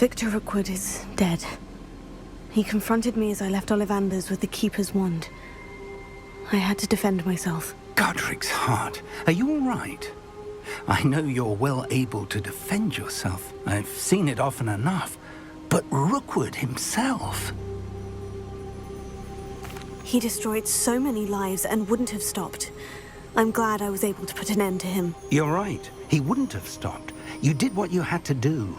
Victor Rookwood is dead. He confronted me as I left Ollivander's with the Keeper's wand. I had to defend myself. Godric's heart. Are you all right? I know you're well able to defend yourself. I've seen it often enough. But Rookwood himself... He destroyed so many lives and wouldn't have stopped. I'm glad I was able to put an end to him. You're right. He wouldn't have stopped. You did what you had to do.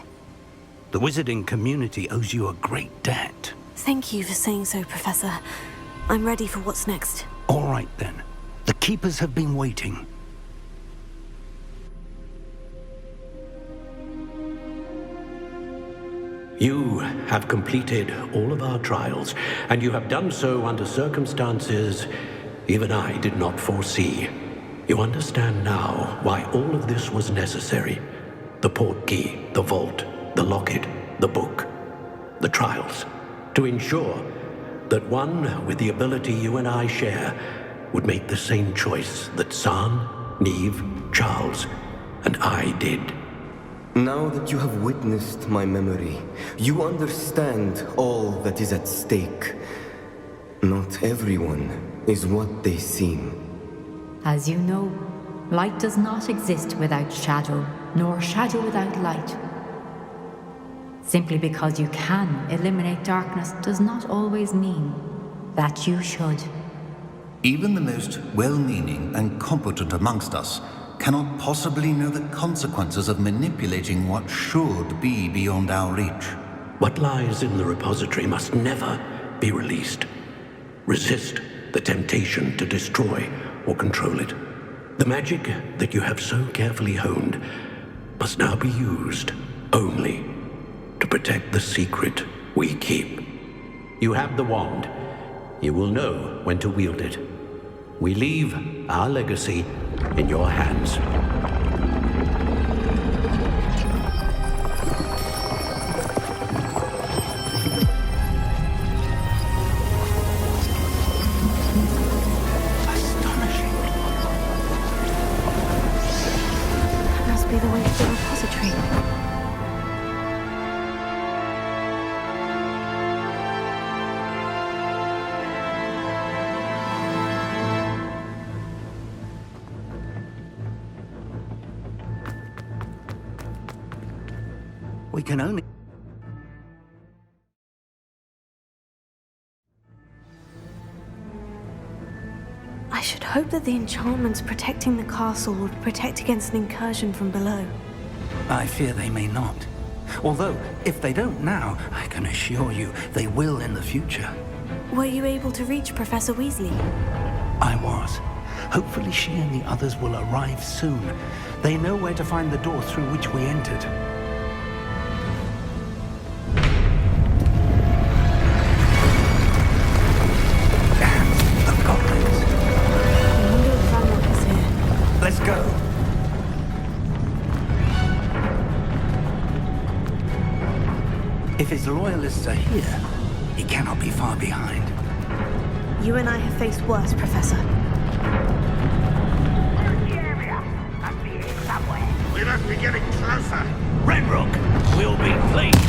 The wizarding community owes you a great debt. Thank you for saying so, Professor. I'm ready for what's next. All right, then. The Keepers have been waiting. You have completed all of our trials, and you have done so under circumstances even I did not foresee. You understand now why all of this was necessary. The portkey, the vault, the locket, the book, the trials. To ensure that one with the ability you and I share would make the same choice that San, Neve, Charles, and I did. Now that you have witnessed my memory, you understand all that is at stake. Not everyone is what they seem. As you know, light does not exist without shadow, nor shadow without light. Simply because you can eliminate darkness does not always mean that you should. Even the most well-meaning and competent amongst us cannot possibly know the consequences of manipulating what should be beyond our reach. What lies in the repository must never be released. Resist the temptation to destroy or control it. The magic that you have so carefully honed must now be used only to protect the secret we keep. You have the wand. You will know when to wield it. We leave our legacy in your hands. Astonishing. That must be the way to the repository. We can only... I should hope that the enchantments protecting the castle would protect against an incursion from below. I fear they may not. Although, if they don't now, I can assure you they will in the future. Were you able to reach Professor Weasley? I was. Hopefully she and the others will arrive soon. They know where to find the door through which we entered. Let's go. If his loyalists are here, he cannot be far behind. You and I have faced worse, Professor. We must be getting closer. Renrook will be pleased.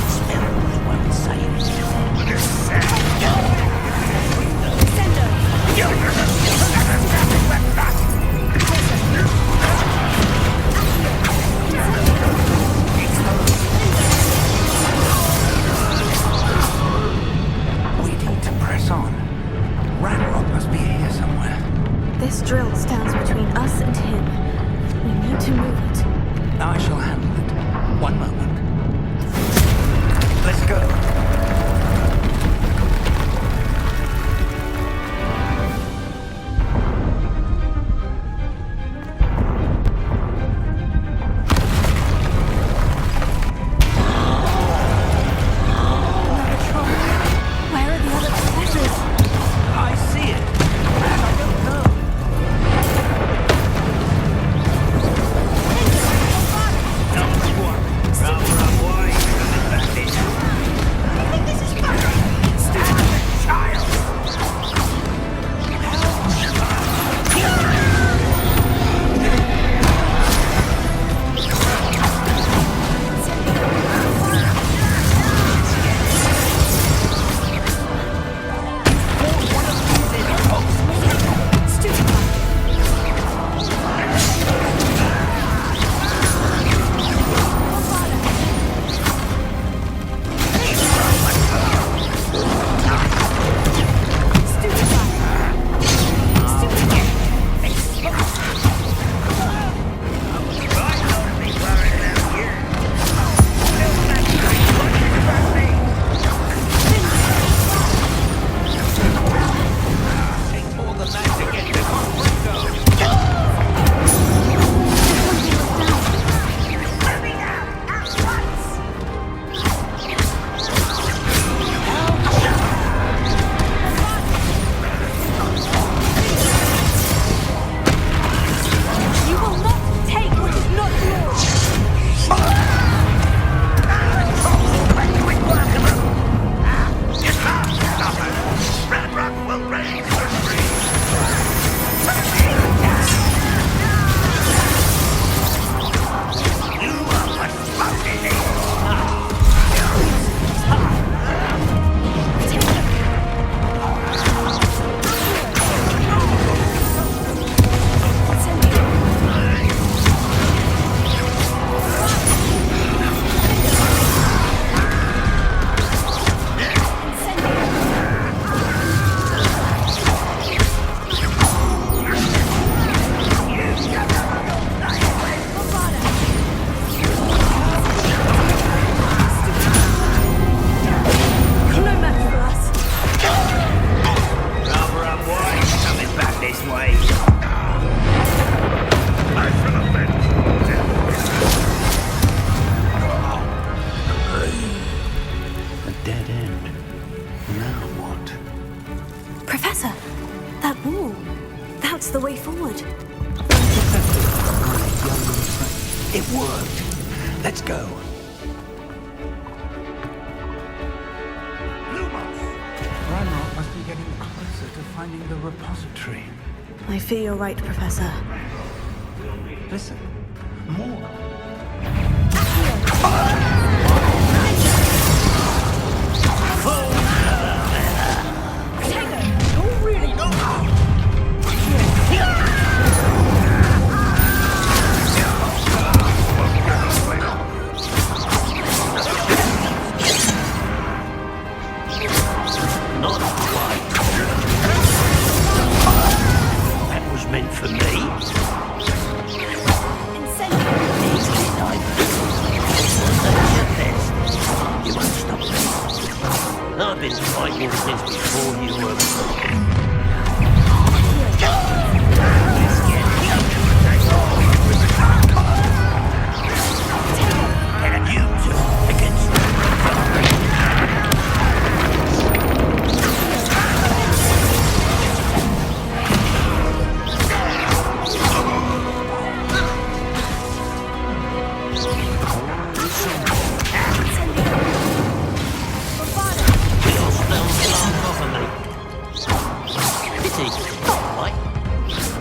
Still, we won't save forward. It worked. Let's go. Ranrock must be getting closer to finding the repository. I fear you're right, Professor. Listen, more. Not quite. That was meant for me. Easy, knife. That's your best. You won't stop me. I've been fighting since before you were born. And you two against me.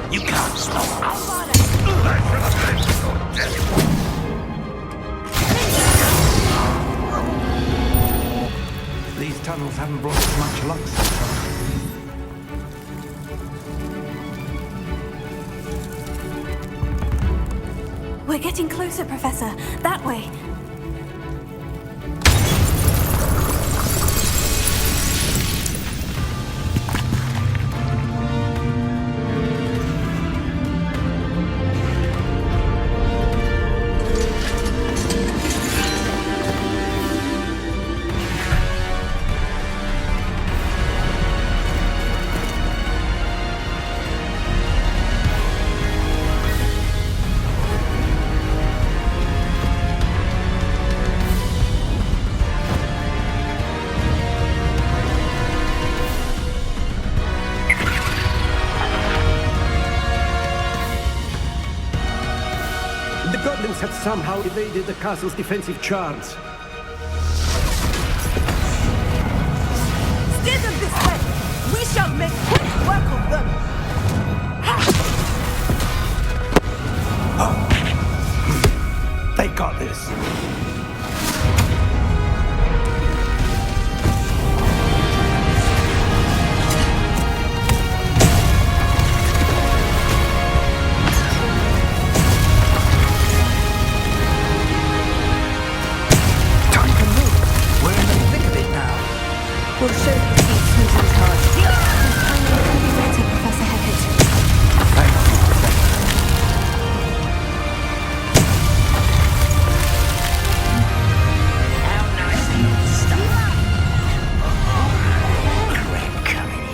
You can't stop us. These tunnels haven't brought us much luck so far. We're getting closer, Professor. That way. The goblins have somehow evaded the castle's defensive charms. Steer them this way! We shall make quick work of them! They got this. We'll show the keep Susan's card. Timing couldn't be better, Professor Hecat. Thank you, Professor. How nice of you to stop. Correct, coming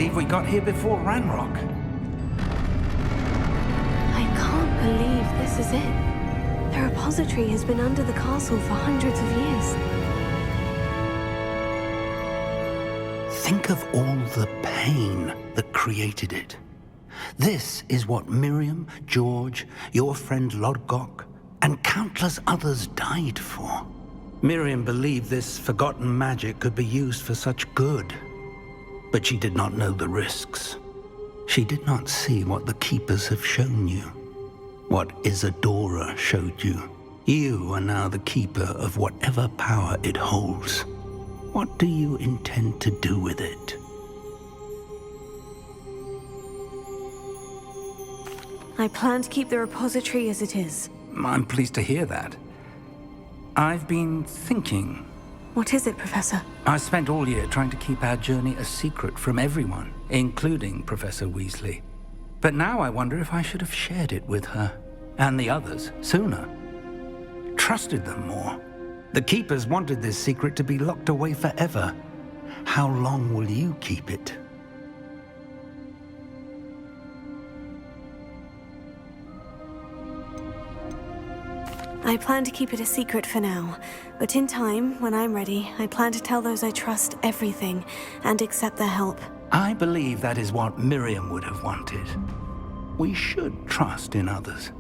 believe we got here before Ranrock. I can't believe this is it. The repository has been under the castle for hundreds of years. Think of all the pain that created it. This is what Miriam, George, your friend Lodgok, and countless others died for. Miriam believed this forgotten magic could be used for such good. But she did not know the risks. She did not see what the Keepers have shown you. What Isadora showed you. You are now the Keeper of whatever power it holds. What do you intend to do with it? I plan to keep the repository as it is. I'm pleased to hear that. I've been thinking. What is it, Professor? I spent all year trying to keep our journey a secret from everyone, including Professor Weasley. But now I wonder if I should have shared it with her, and the others, sooner. Trusted them more. The Keepers wanted this secret to be locked away forever. How long will you keep it? I plan to keep it a secret for now, but in time, when I'm ready, I plan to tell those I trust everything and accept their help. I believe that is what Miriam would have wanted. We should trust in others.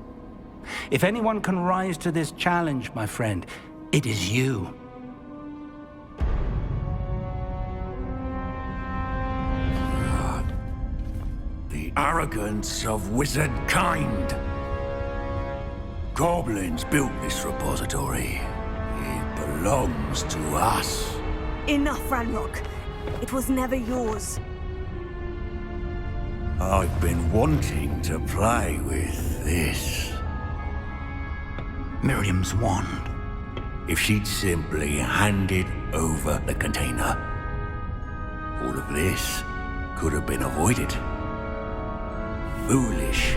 If anyone can rise to this challenge, my friend, it is you. The arrogance of wizard kind. Goblins built this repository. It belongs to us. Enough, Ranrock. It was never yours. I've been wanting to play with this. Miriam's wand. If she'd simply handed over the container, all of this could have been avoided. Foolish,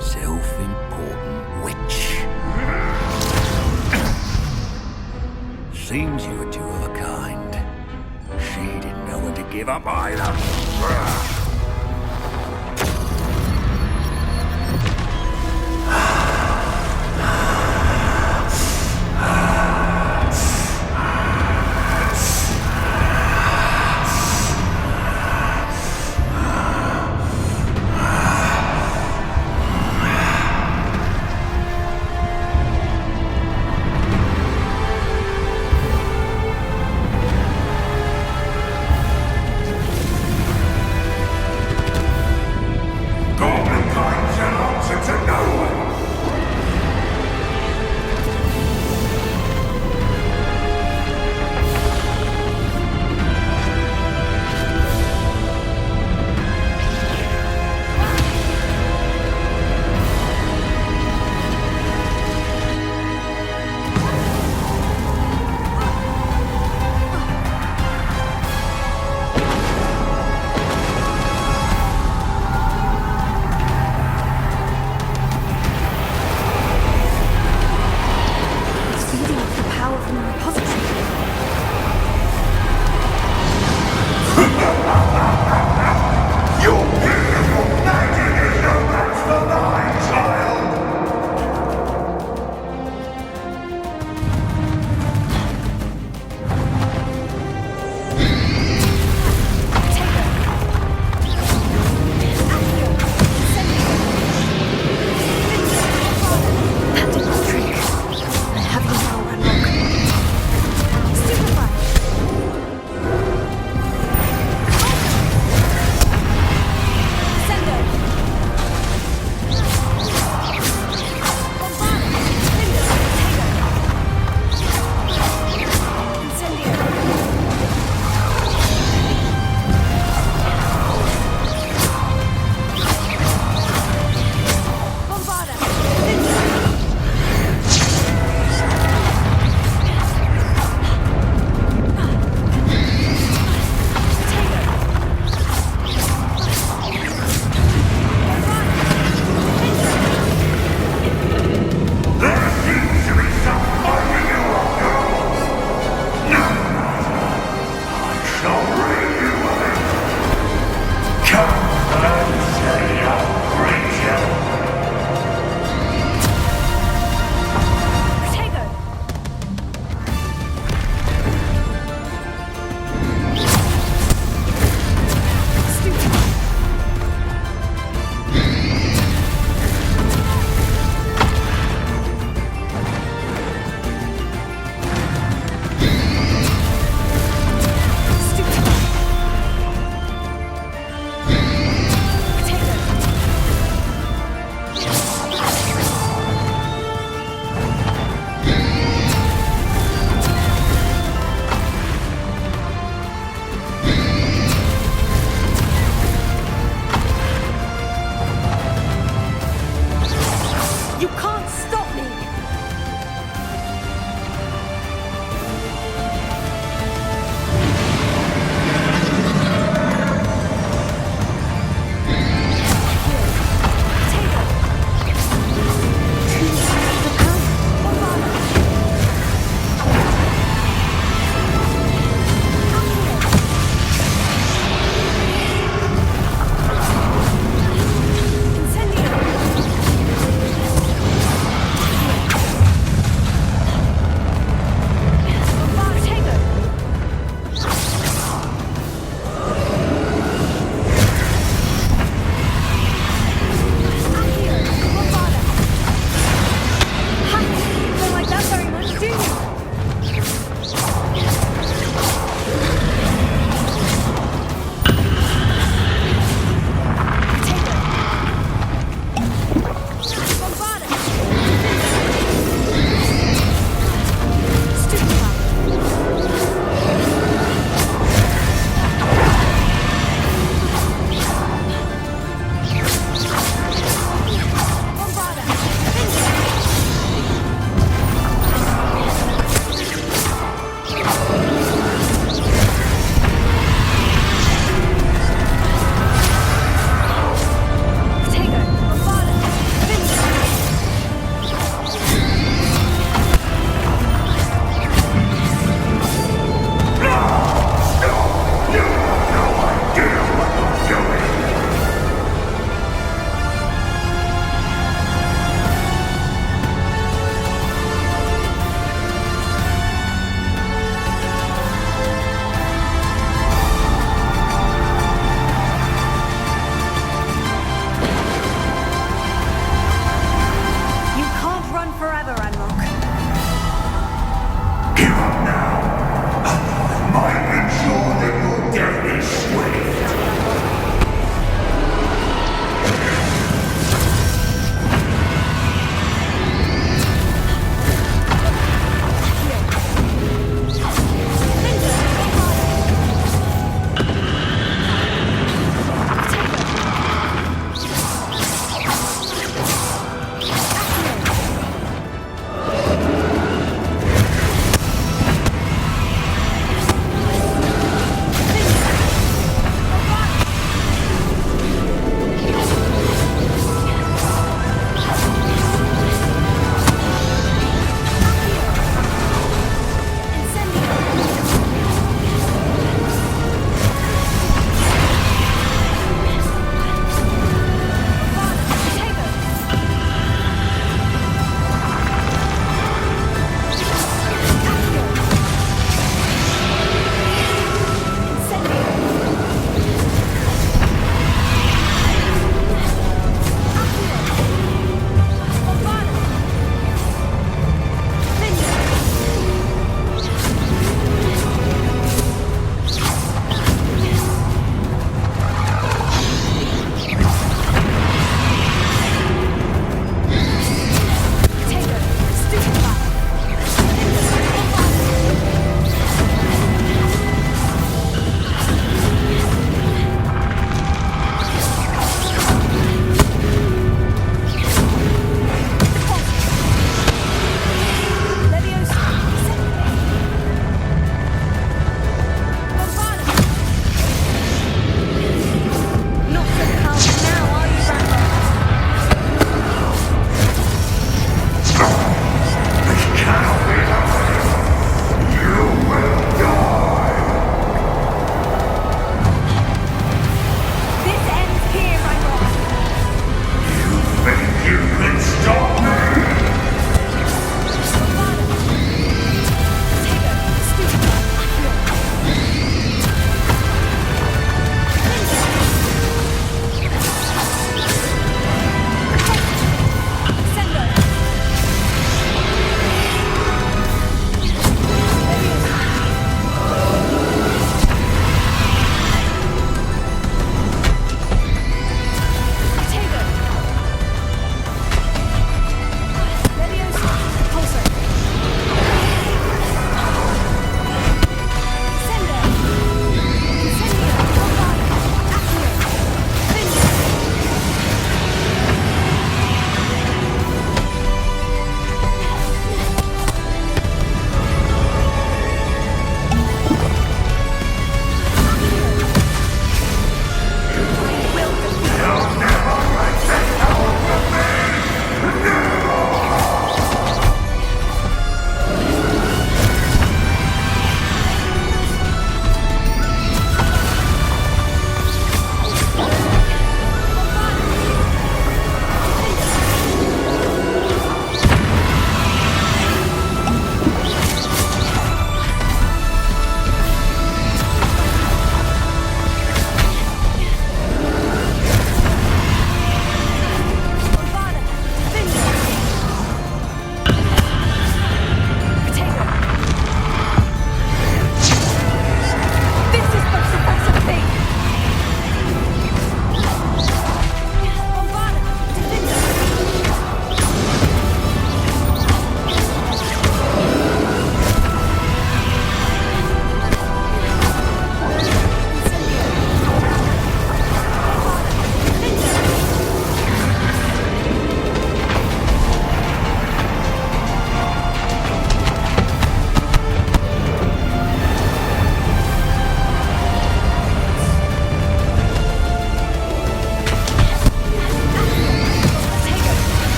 self-important witch. Seems you were two of a kind. She didn't know when to give up either.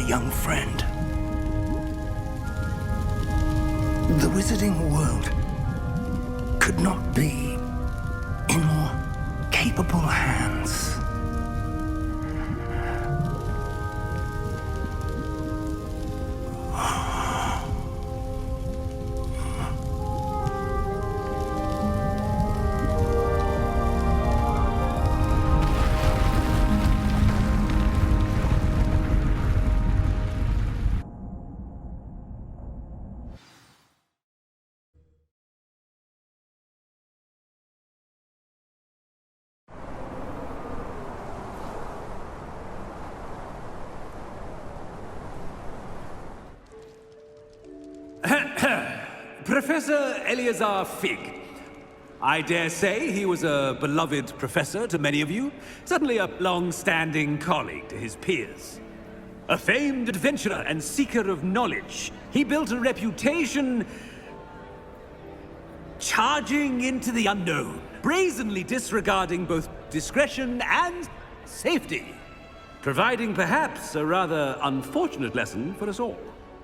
young friend. The wizarding world could not be in more capable hands. Professor Eleazar Fig. I dare say he was a beloved professor to many of you, certainly a long-standing colleague to his peers. A famed adventurer and seeker of knowledge, he built a reputation charging into the unknown, brazenly disregarding both discretion and safety, providing perhaps a rather unfortunate lesson for us all.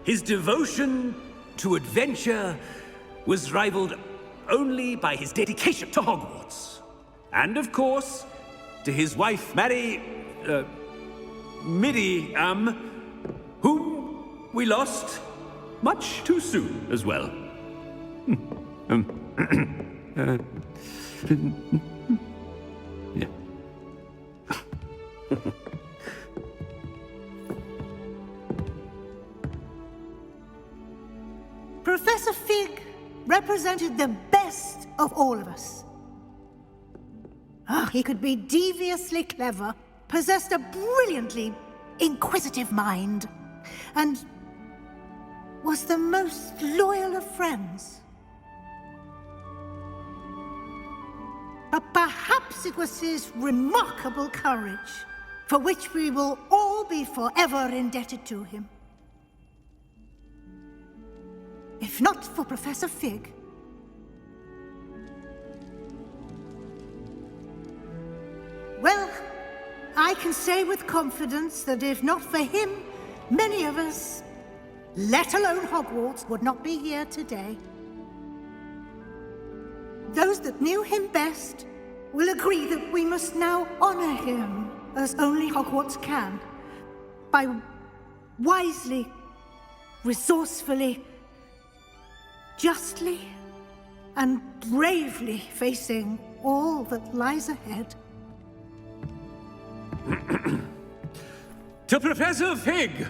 His devotion to adventure was rivaled only by his dedication to Hogwarts. And of course, to his wife, Midi, whom we lost much too soon as well. Yeah. Professor Fig represented the best of all of us. He could be deviously clever, possessed a brilliantly inquisitive mind, and was the most loyal of friends. But perhaps it was his remarkable courage, for which we will all be forever indebted to him. If not for Professor Fig, well, I can say with confidence that if not for him, many of us, let alone Hogwarts, would not be here today. Those that knew him best will agree that we must now honor him as only Hogwarts can, by wisely, resourcefully, justly and bravely facing all that lies ahead. To Professor Fig!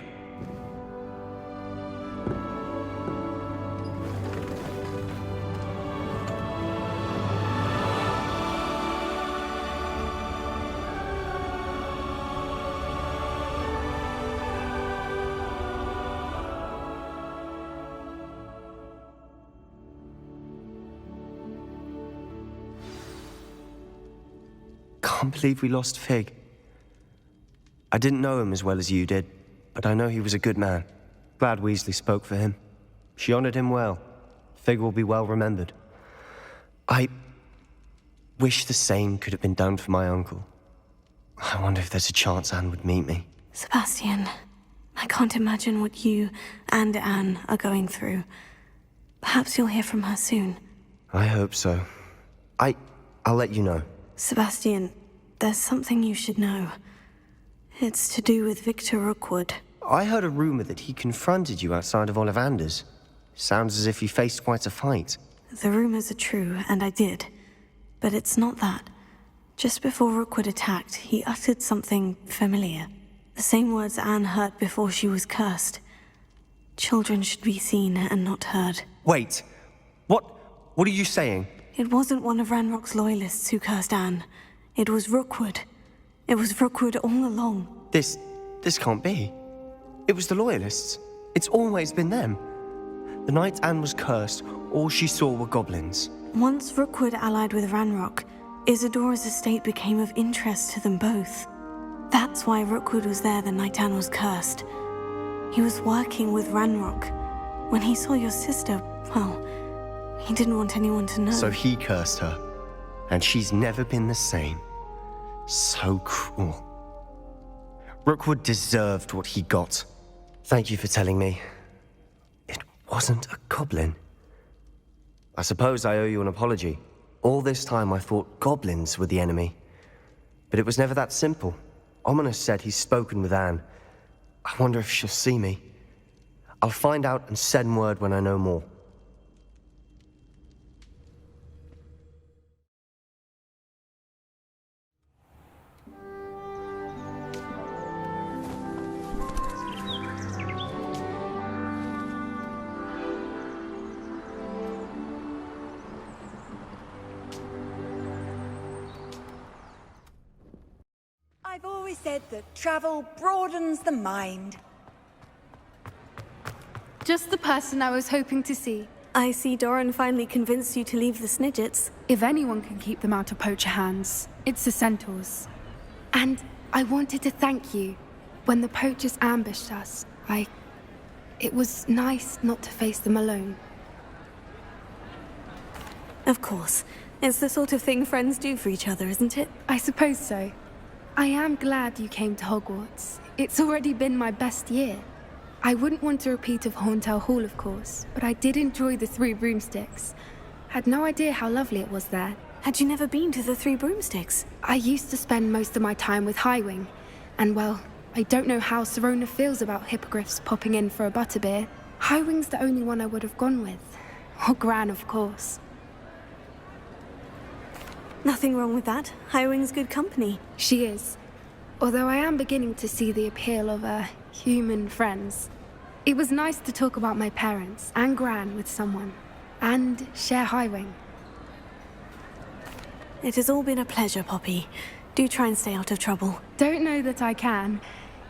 Can't believe we lost Fig. I didn't know him as well as you did, but I know he was a good man. Glad Weasley spoke for him. She honored him well. Fig will be well remembered. I wish the same could have been done for my uncle. I wonder if there's a chance Anne would meet me. Sebastian, I can't imagine what you and Anne are going through. Perhaps you'll hear from her soon. I hope so. I'll let you know. Sebastian, there's something you should know. It's to do with Victor Rookwood. I heard a rumor that he confronted you outside of Ollivander's. Sounds as if he faced quite a fight. The rumors are true, and I did. But it's not that. Just before Rookwood attacked, he uttered something familiar. The same words Anne heard before she was cursed. Children should be seen and not heard. Wait. What are you saying? It wasn't one of Ranrock's loyalists who cursed Anne. It was Rookwood. It was Rookwood all along. This can't be. It was the Loyalists. It's always been them. The night Anne was cursed, all she saw were goblins. Once Rookwood allied with Ranrock, Isadora's estate became of interest to them both. That's why Rookwood was there the night Anne was cursed. He was working with Ranrock. When he saw your sister, well, he didn't want anyone to know. So he cursed her. And she's never been the same. So cruel. Rookwood deserved what he got. Thank you for telling me. It wasn't a goblin. I suppose I owe you an apology. All this time I thought goblins were the enemy. But it was never that simple. Ominous said he's spoken with Anne. I wonder if she'll see me. I'll find out and send word when I know more. I've always said that travel broadens the mind. Just the person I was hoping to see. I see Doran finally convinced you to leave the Snidgets. If anyone can keep them out of poacher hands, it's the centaurs. And I wanted to thank you. When the poachers ambushed us, it was nice not to face them alone. Of course. It's the sort of thing friends do for each other, isn't it? I suppose so. I am glad you came to Hogwarts. It's already been my best year. I wouldn't want a repeat of Horntail Hall, of course, but I did enjoy the Three Broomsticks. Had no idea how lovely it was there. Had you never been to the Three Broomsticks? I used to spend most of my time with Highwing, and well, I don't know how Serona feels about hippogriffs popping in for a butterbeer. Highwing's the only one I would have gone with. Or Gran, of course. Nothing wrong with that. Highwing's good company. She is. Although I am beginning to see the appeal of human friends. It was nice to talk about my parents and Gran with someone. And share Highwing. It has all been a pleasure, Poppy. Do try and stay out of trouble. Don't know that I can.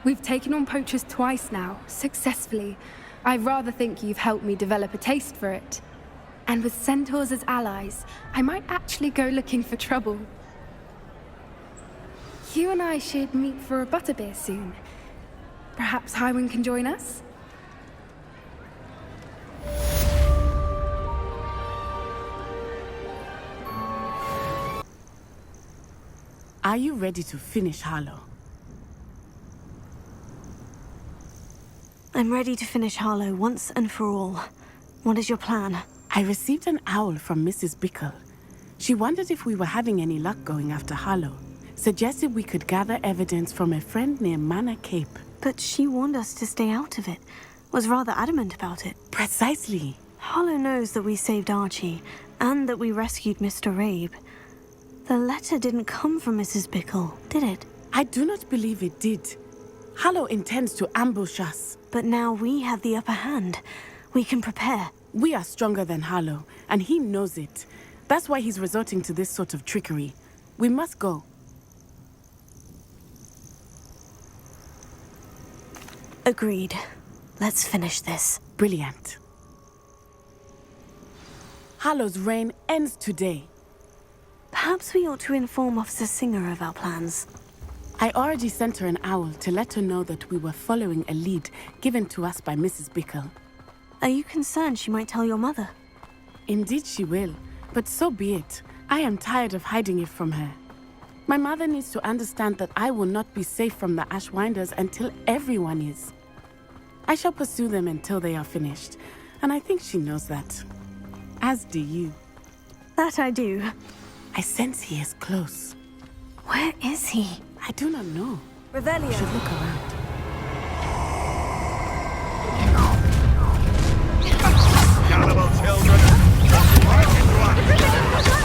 We've taken on poachers twice now, successfully. I rather think you've helped me develop a taste for it. And with centaurs as allies, I might actually go looking for trouble. You and I should meet for a butterbeer soon. Perhaps Highwing can join us? Are you ready to finish Harlow? I'm ready to finish Harlow once and for all. What is your plan? I received an owl from Mrs. Bickle. She wondered if we were having any luck going after Harlow. Suggested we could gather evidence from a friend near Manor Cape. But she warned us to stay out of it. Was rather adamant about it. Precisely. Harlow knows that we saved Archie, and that we rescued Mr. Rabe. The letter didn't come from Mrs. Bickle, did it? I do not believe it did. Harlow intends to ambush us. But now we have the upper hand. We can prepare. We are stronger than Harlow, and he knows it. That's why he's resorting to this sort of trickery. We must go. Agreed. Let's finish this. Brilliant. Harlow's reign ends today. Perhaps we ought to inform Officer Singer of our plans. I already sent her an owl to let her know that we were following a lead given to us by Mrs. Bickle. Are you concerned she might tell your mother? Indeed she will, but so be it. I am tired of hiding it from her. My mother needs to understand that I will not be safe from the Ashwinders until everyone is. I shall pursue them until they are finished, and I think she knows that. As do you. That I do. I sense he is close. Where is he? I do not know. Revelio. We should look around. Cannibal children! Walk right into us!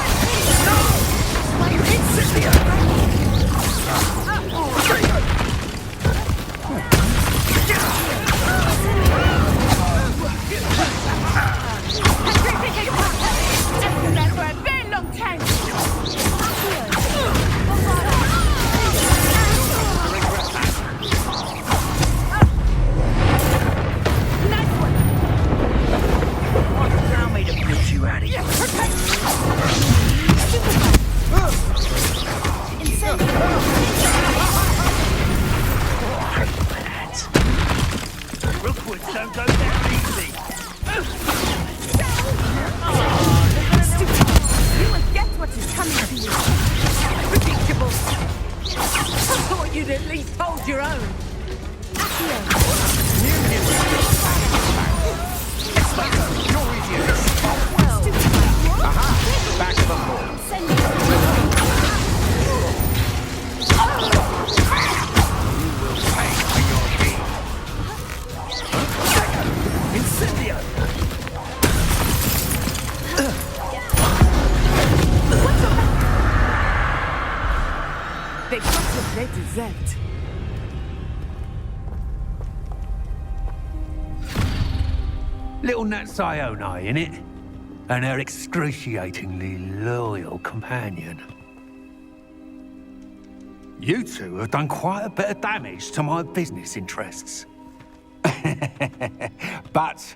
exact. Little Nat Sione, innit? And her excruciatingly loyal companion. You two have done quite a bit of damage to my business interests. But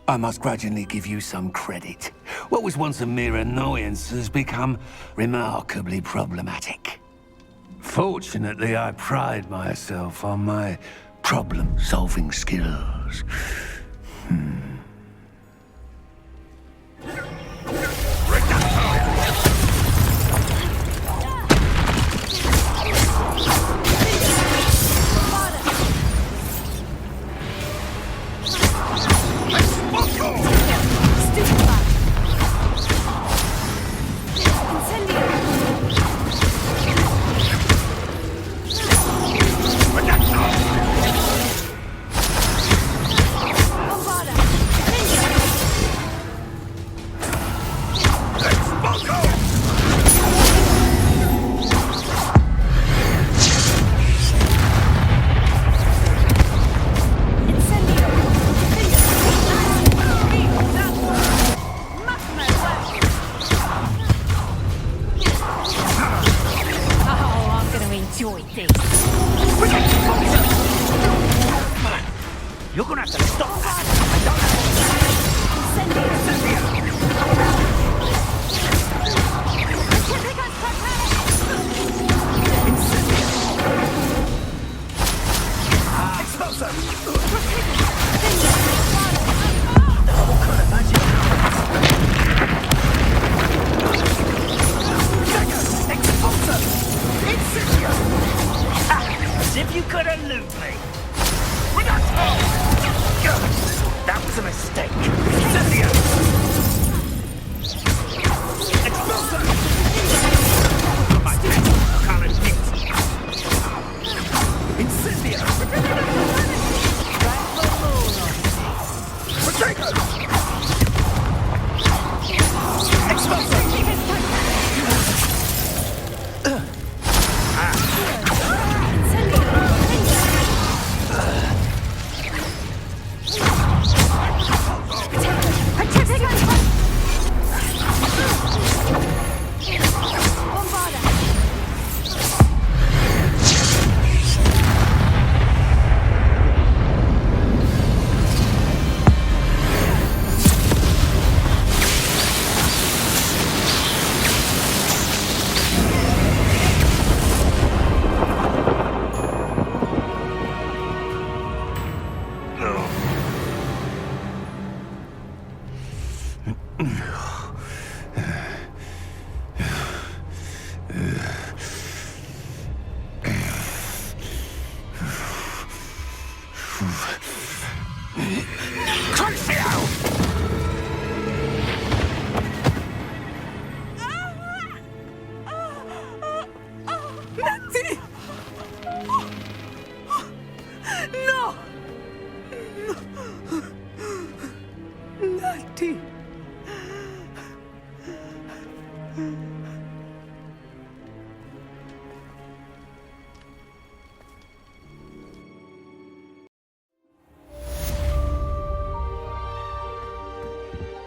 I must grudgingly give you some credit. What was once a mere annoyance has become remarkably problematic. Fortunately, I pride myself on my problem-solving skills. You're gonna have to stop that! As if you could elude me! That was a mistake! Cynthia! Explosion! My current hit! Incendia! Potato! Explosion!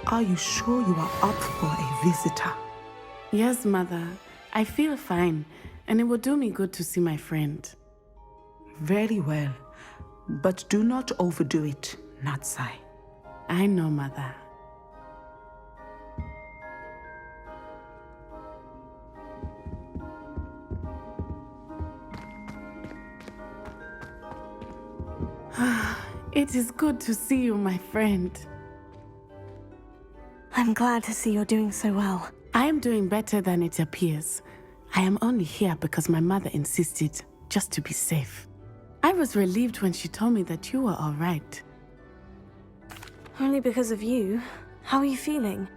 Are you sure you are up for a visitor? Yes, Mother. I feel fine, and it will do me good to see my friend. Very well, but do not overdo it, Natsai. I know, Mother. It is good to see you, my friend. I'm glad to see you're doing so well. I am doing better than it appears. I am only here because my mother insisted, just to be safe. I was relieved when she told me that you were all right. Only because of you. How are you feeling?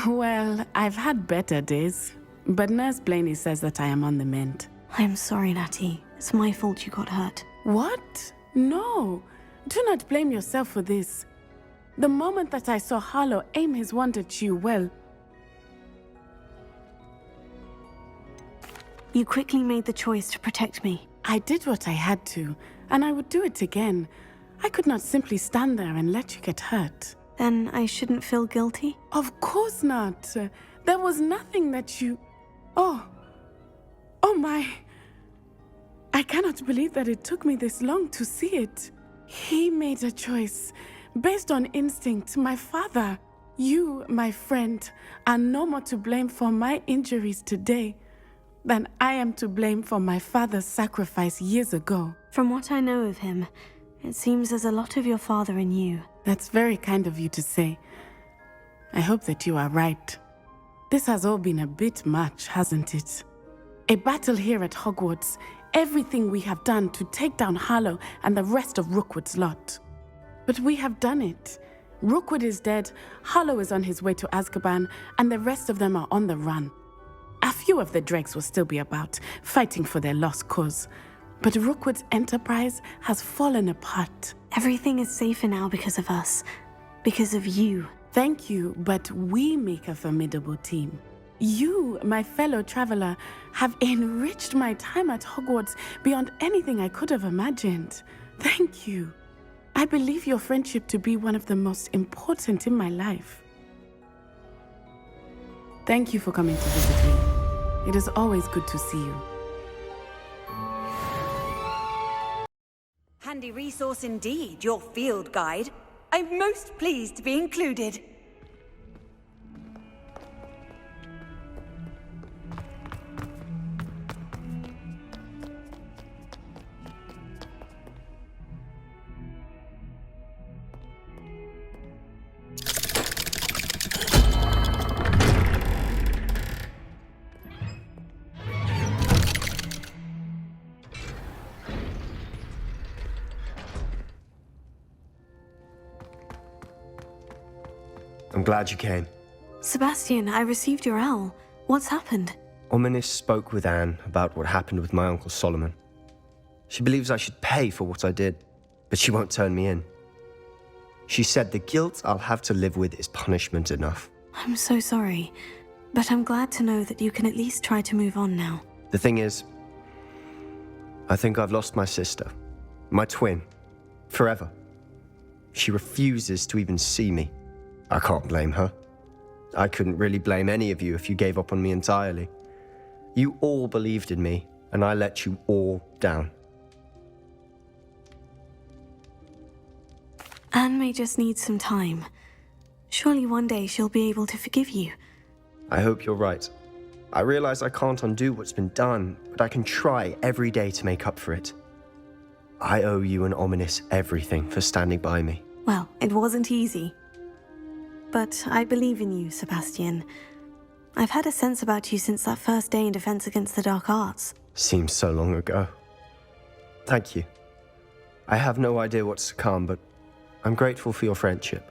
Well, I've had better days, but Nurse Blaney says that I am on the mend. I'm sorry, Natty. It's my fault you got hurt. What? No. Do not blame yourself for this. The moment that I saw Harlow aim his wand at you, well... You quickly made the choice to protect me. I did what I had to, and I would do it again. I could not simply stand there and let you get hurt. Then I shouldn't feel guilty? Of course not. There was nothing that you... Oh my... I cannot believe that it took me this long to see it. He made a choice based on instinct. My father, you, my friend, are no more to blame for my injuries today than I am to blame for my father's sacrifice years ago. From what I know of him, it seems there's a lot of your father in you. That's very kind of you to say. I hope that you are right. This has all been a bit much, hasn't it? A battle here at Hogwarts, everything we have done to take down Harlow and the rest of Rookwood's lot. But we have done it. Rookwood is dead, Harlow is on his way to Azkaban, and the rest of them are on the run. A few of the dregs will still be about, fighting for their lost cause. But Rookwood's enterprise has fallen apart. Everything is safer now because of us. Because of you. Thank you, but we make a formidable team. You, my fellow traveler, have enriched my time at Hogwarts beyond anything I could have imagined. Thank you. I believe your friendship to be one of the most important in my life. Thank you for coming to visit me. It is always good to see you. Handy resource indeed, your field guide. I'm most pleased to be included. I'm glad you came. Sebastian, I received your owl. What's happened? Ominis spoke with Anne about what happened with my Uncle Solomon. She believes I should pay for what I did, but she won't turn me in. She said the guilt I'll have to live with is punishment enough. I'm so sorry, but I'm glad to know that you can at least try to move on now. The thing is, I think I've lost my sister, my twin, forever. She refuses to even see me. I can't blame her. I couldn't really blame any of you if you gave up on me entirely. You all believed in me, and I let you all down. Anne may just need some time. Surely one day she'll be able to forgive you. I hope you're right. I realize I can't undo what's been done, but I can try every day to make up for it. I owe you and Ominis everything for standing by me. Well, it wasn't easy. But I believe in you, Sebastian. I've had a sense about you since that first day in Defense Against the Dark Arts. Seems so long ago. Thank you. I have no idea what's to come, but I'm grateful for your friendship.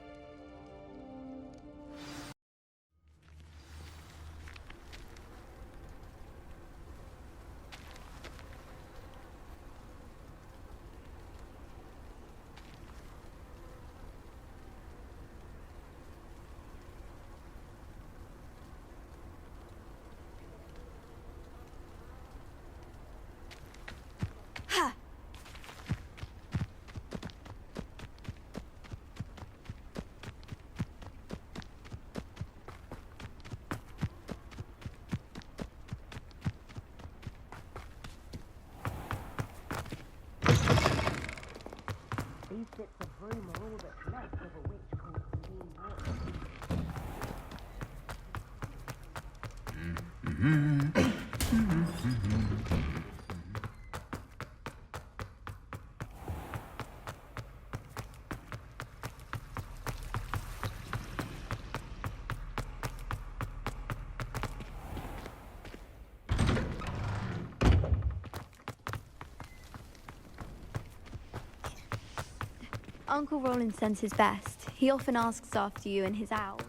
Uncle Roland sends his best. He often asks after you and his owl.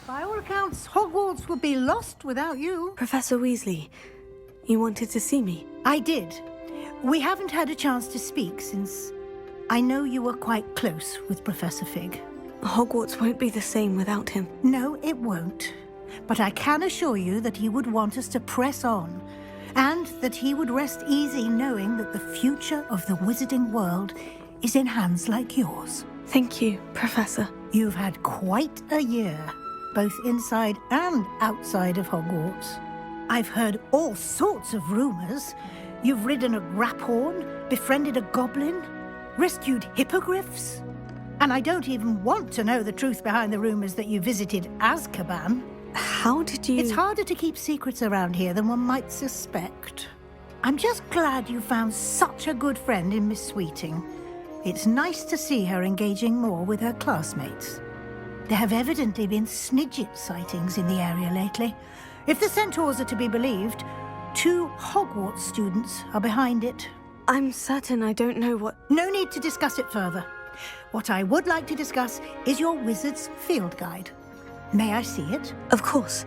By all accounts, Hogwarts would be lost without you. Professor Weasley, you wanted to see me? I did. We haven't had a chance to speak since I know you were quite close with Professor Fig. Hogwarts won't be the same without him. No, it won't. But I can assure you that he would want us to press on, and that he would rest easy knowing that the future of the wizarding world is in hands like yours. Thank you, Professor. You've had quite a year, both inside and outside of Hogwarts. I've heard all sorts of rumors. You've ridden a graphorn, befriended a goblin, rescued hippogriffs. And I don't even want to know the truth behind the rumors that you visited Azkaban. How did you... It's harder to keep secrets around here than one might suspect. I'm just glad you found such a good friend in Miss Sweeting. It's nice to see her engaging more with her classmates. There have evidently been Snidget sightings in the area lately. If the centaurs are to be believed, 2 Hogwarts students are behind it. I'm certain I don't know what... No need to discuss it further. What I would like to discuss is your wizard's field guide. May I see it? Of course.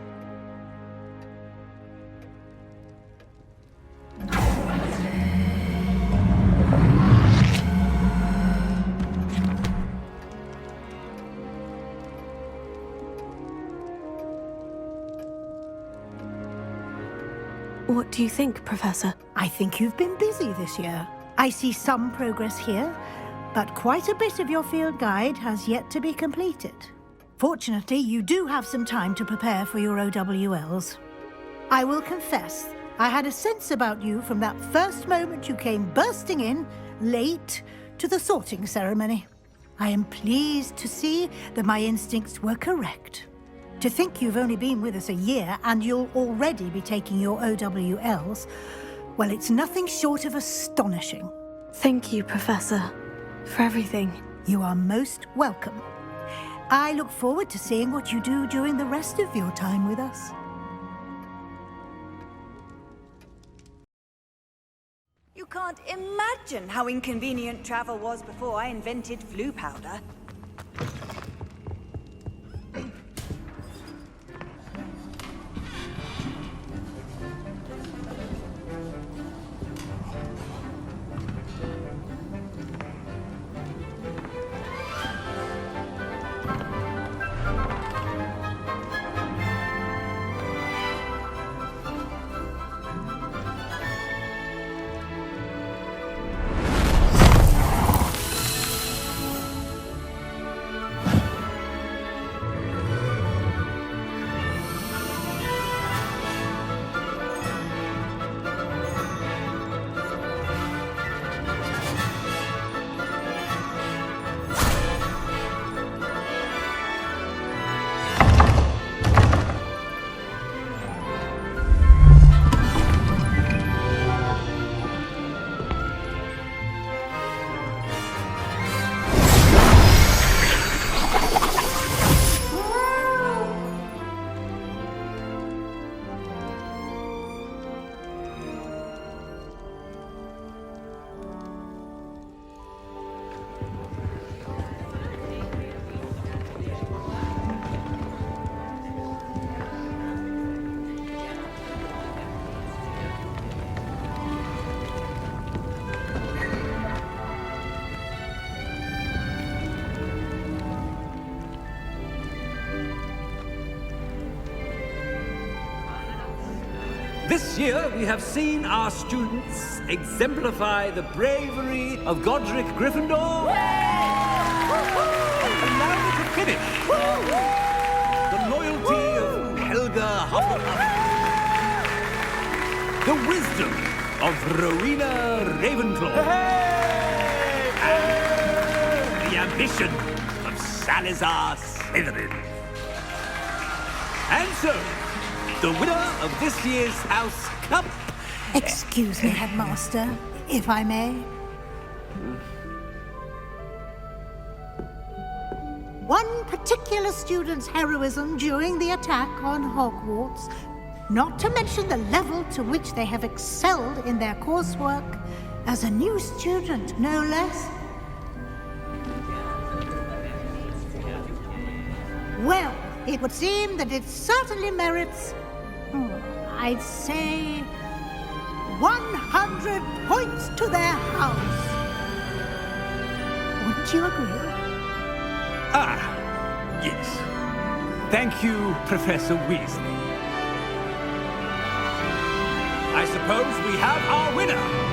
What do you think, Professor? I think you've been busy this year. I see some progress here, but quite a bit of your field guide has yet to be completed. Fortunately, you do have some time to prepare for your OWLs. I will confess, I had a sense about you from that first moment you came bursting in, late, to the sorting ceremony. I am pleased to see that my instincts were correct. To think you've only been with us a year and you'll already be taking your OWLs, well, it's nothing short of astonishing. Thank you, Professor, for everything. You are most welcome. I look forward to seeing what you do during the rest of your time with us. You can't imagine how inconvenient travel was before I invented flu powder. This year, we have seen our students exemplify the bravery of Godric Gryffindor. And now we can finish. The loyalty of Helga Hufflepuff. The wisdom of Rowena Ravenclaw. And the ambition of Salazar Slytherin. And so, the winner of this year's House Cup... Excuse me, Headmaster, if I may. One particular student's heroism during the attack on Hogwarts, not to mention the level to which they have excelled in their coursework, as a new student, no less. Well, it would seem that it certainly merits, I'd say, 100 points to their house. Don't you agree? Ah, yes. Thank you, Professor Weasley. I suppose we have our winner.